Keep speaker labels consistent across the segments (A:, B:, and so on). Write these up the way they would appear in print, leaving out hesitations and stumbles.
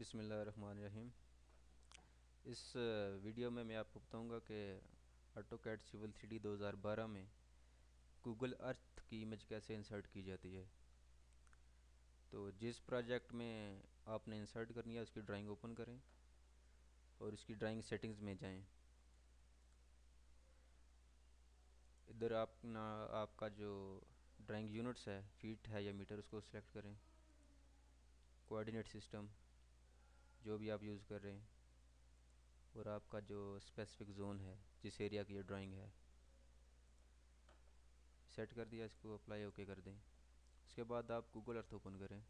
A: बिस्मिल्लाहिर्रहमानिर्रहीम। इस वीडियो में मैं आपको बताऊंगा कि ऑटोकैड सिविल 3D 2012 में गूगल अर्थ की इमेज कैसे इंसर्ट की जाती है। तो जिस प्रोजेक्ट में आपने इंसर्ट करनी है उसकी ड्राइंग ओपन करें और इसकी ड्राइंग सेटिंग्स में जाएं। इधर आपका जो ड्राइंग यूनिट्स है, फीट है या मीटर, उसको सिलेक्ट करें। कोऑर्डिनेट सिस्टम जो भी आप यूज़ कर रहे हैं, और आपका जो स्पेसिफिक जोन है जिस एरिया की ये ड्राइंग है, सेट कर दिया। इसको अप्लाई ओके कर दें। उसके बाद आप गूगल अर्थ ओपन करें।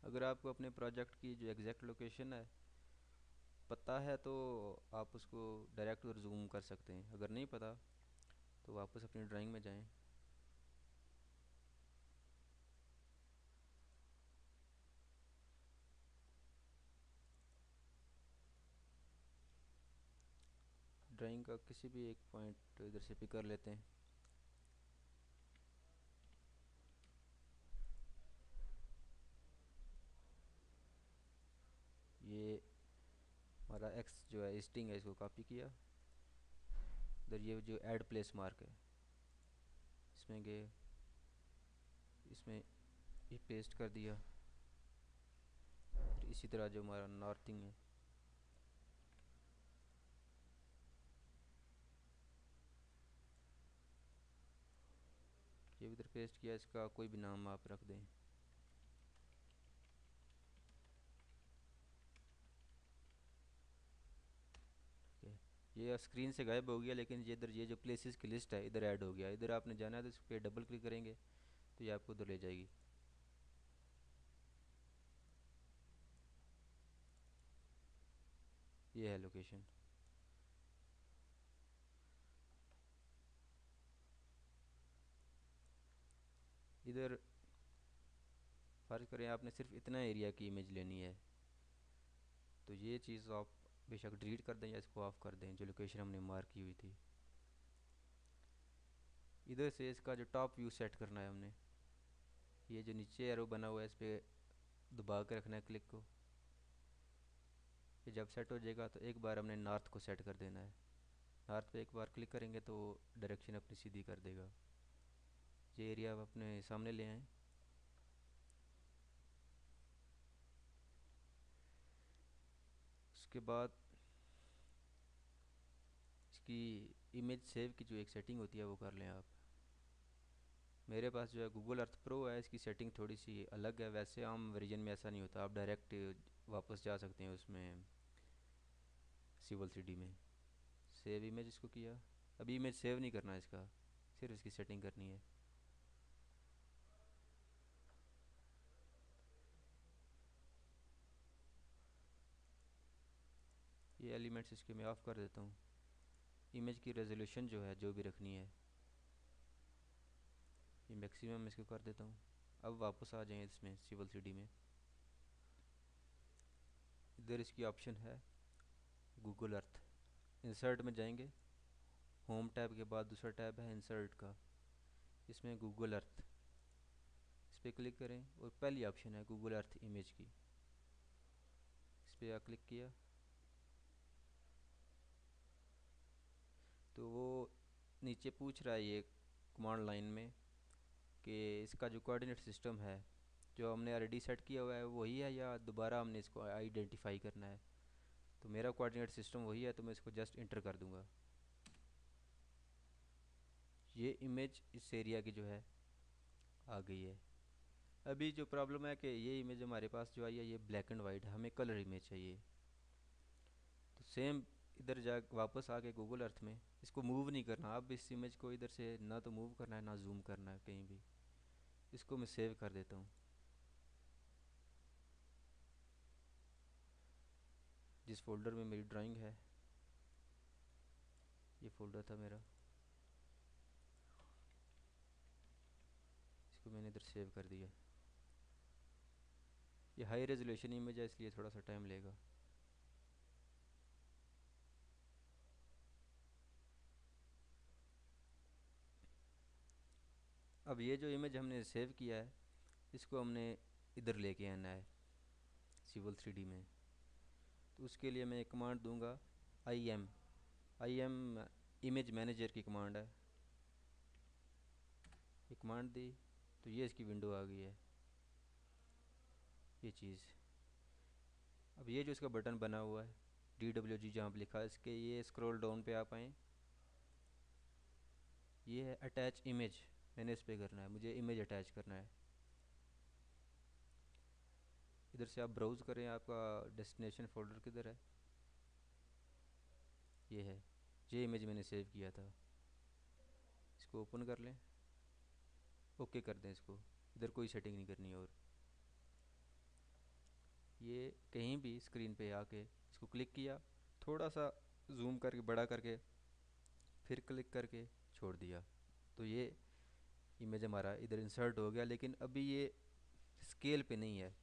A: अगर आपको अपने प्रोजेक्ट की जो एग्जैक्ट लोकेशन है पता है तो आप उसको डायरेक्ट और जूम कर सकते हैं। अगर नहीं पता तो वापस अपनी ड्राइंग में जाएं। ड्राइंग का किसी भी एक पॉइंट इधर से पिक कर लेते हैं। ये हमारा एक्स जो है स्टिंग है, इसको कॉपी किया। इधर ये जो ऐड प्लेस मार्क है इसमें गए, इसमें ये पेस्ट कर दिया। फिर इसी तरह जो हमारा नॉर्थिंग है, ये भी इधर पेस्ट किया। इसका कोई भी नाम आप रख दें। ठीक है, ये स्क्रीन से गायब हो गया, लेकिन ये इधर ये जो प्लेसेस की लिस्ट है इधर ऐड हो गया। इधर आपने जाना है तो इस पर डबल क्लिक करेंगे तो ये आपको उधर ले जाएगी। ये है लोकेशन। इधर फर्ज करें आपने सिर्फ इतना एरिया की इमेज लेनी है, तो ये चीज़ आप बेशक डिलीट कर दें या इसको ऑफ कर दें, जो लोकेशन हमने मार्क की हुई थी। इधर से इसका जो टॉप व्यू सेट करना है हमने, ये जो नीचे एरो बना हुआ है इस पर दबा के रखना है क्लिक को। ये जब सेट हो जाएगा तो एक बार हमने नॉर्थ को सेट कर देना है। नॉर्थ पे एक बार क्लिक करेंगे तो डायरेक्शन अपनी सीधी कर देगा। ये एरिया आप अपने सामने ले आएँ। उसके बाद इसकी इमेज सेव की जो एक सेटिंग होती है वो कर लें आप। मेरे पास जो है गूगल अर्थ प्रो है, इसकी सेटिंग थोड़ी सी अलग है। वैसे आम वर्जन में ऐसा नहीं होता, आप डायरेक्ट वापस जा सकते हैं उसमें सिविल 3D में। सेव इमेज इसको किया। अभी इमेज सेव नहीं करना है इसका, सिर्फ इसकी सेटिंग करनी है। ये एलिमेंट्स इसके मैं ऑफ़ कर देता हूँ। इमेज की रेजोल्यूशन जो है, जो भी रखनी है, ये मैक्सिमम इसको कर देता हूँ। अब वापस आ जाएं इसमें सिविल 3D में। इधर इसकी ऑप्शन है गूगल अर्थ। इंसर्ट में जाएंगे, होम टैब के बाद दूसरा टैब है इंसर्ट का, इसमें गूगल अर्थ, इस पर क्लिक करें और पहली ऑप्शन है गूगल अर्थ इमेज की, इस पर क्लिक किया तो वो नीचे पूछ रहा है ये कमांड लाइन में कि इसका जो कोऑर्डिनेट सिस्टम है जो हमने ऑलरेडी सेट किया हुआ है वही है या दोबारा हमने इसको आइडेंटिफाई करना है। तो मेरा कोऑर्डिनेट सिस्टम वही है, तो मैं इसको जस्ट इंटर कर दूंगा। ये इमेज इस एरिया की जो है आ गई है। अभी जो प्रॉब्लम है कि ये इमेज हमारे पास जो आई है ये ब्लैक एंड वाइट है, हमें कलर इमेज चाहिए। तो सेम इधर जा वापस आके गूगल अर्थ में इसको मूव नहीं करना। अब इस इमेज को इधर से ना तो मूव करना है ना जूम करना है कहीं भी। इसको मैं सेव कर देता हूँ। जिस फोल्डर में मेरी ड्राइंग है, ये फोल्डर था मेरा, इसको मैंने इधर सेव कर दिया। ये हाई रेजोल्यूशन इमेज है इसलिए थोड़ा सा टाइम लेगा। अब ये जो इमेज हमने सेव किया है, इसको हमने इधर लेके आना है सिविल 3D में। तो उसके लिए मैं एक कमांड दूंगा, आई एम इमेज मैनेजर की कमांड है। ये कमांड दी तो ये इसकी विंडो आ गई है, ये चीज़। अब ये जो इसका बटन बना हुआ है DWG जहाँ पर लिखा है, इसके ये स्क्रॉल डाउन पे आप आएँ, ये है अटैच इमेज। मैंने इस पे करना है, मुझे इमेज अटैच करना है। इधर से आप ब्राउज़ करें, आपका डेस्टिनेशन फोल्डर किधर है, ये है। ये इमेज मैंने सेव किया था, इसको ओपन कर लें, ओके कर दें इसको। इधर कोई सेटिंग नहीं करनी। और ये कहीं भी स्क्रीन पे आके इसको क्लिक किया, थोड़ा सा जूम करके बड़ा करके फिर क्लिक करके छोड़ दिया, तो ये इमेज हमारा इधर इंसर्ट हो गया। लेकिन अभी ये स्केल पे नहीं है।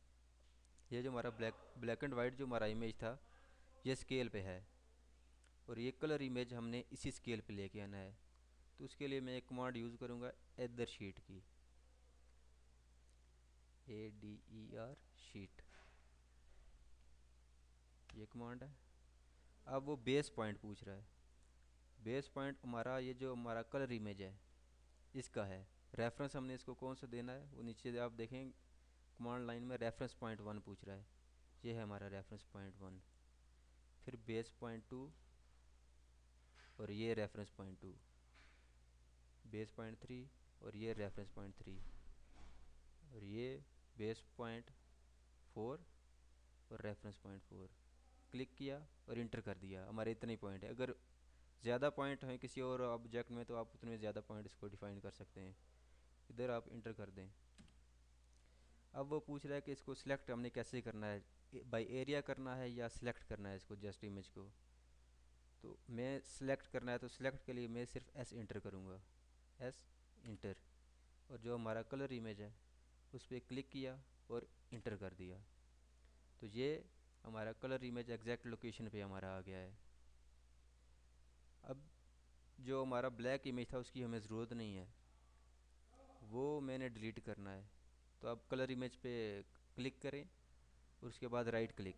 A: ये जो हमारा ब्लैक एंड वाइट जो हमारा इमेज था, ये स्केल पे है, और ये कलर इमेज हमने इसी स्केल पे लेके आना है। तो उसके लिए मैं एक कमांड यूज़ करूँगा, एदर शीट की, ADER शीट, ये कमांड है। अब वो बेस पॉइंट पूछ रहा है। बेस पॉइंट हमारा ये जो हमारा कलर इमेज है इसका है। रेफरेंस हमने इसको कौन सा देना है, वो नीचे आप देखें कमांड लाइन में रेफरेंस पॉइंट 1 पूछ रहा है। ये है हमारा रेफरेंस पॉइंट 1। फिर बेस पॉइंट 2, और ये रेफरेंस पॉइंट 2, बेस पॉइंट 3, और ये रेफरेंस पॉइंट 3, और ये बेस पॉइंट 4 और रेफरेंस पॉइंट 4। क्लिक किया और इंटर कर दिया। हमारे इतने ही पॉइंट है। अगर ज़्यादा पॉइंट हैं किसी और ऑब्जेक्ट में तो आप उतने ज़्यादा पॉइंट इसको डिफाइन कर सकते हैं। इधर आप इंटर कर दें। अब वो पूछ रहा है कि इसको सिलेक्ट हमने कैसे करना है, बाय एरिया करना है या सिलेक्ट करना है इसको, जस्ट इमेज को। तो मैं सिलेक्ट करना है, तो सिलेक्ट के लिए मैं सिर्फ एस इंटर करूँगा, एस इंटर। और जो हमारा कलर इमेज है उस पर क्लिक किया और इंटर कर दिया, तो ये हमारा कलर इमेज एग्जैक्ट लोकेशन पे हमारा आ गया है। अब जो हमारा ब्लैक इमेज था उसकी हमें ज़रूरत नहीं है, वो मैंने डिलीट करना है। तो अब कलर इमेज पे क्लिक करें और उसके बाद राइट क्लिक,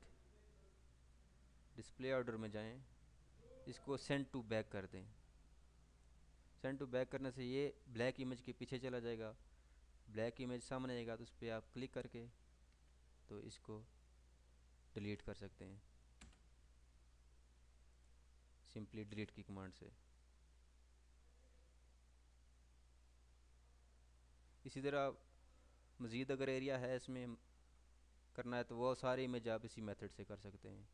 A: डिस्प्ले ऑर्डर में जाएं, इसको सेंड टू बैक कर दें। सेंड टू बैक करने से ये ब्लैक इमेज के पीछे चला जाएगा। ब्लैक इमेज सामने आएगा तो उस पर आप क्लिक करके तो इसको डिलीट कर सकते हैं, सिंपली डिलीट की कमांड से। इसी तरह मज़ीद अगर एरिया है इसमें करना है तो वो सारी इमेज आप इसी मेथड से कर सकते हैं।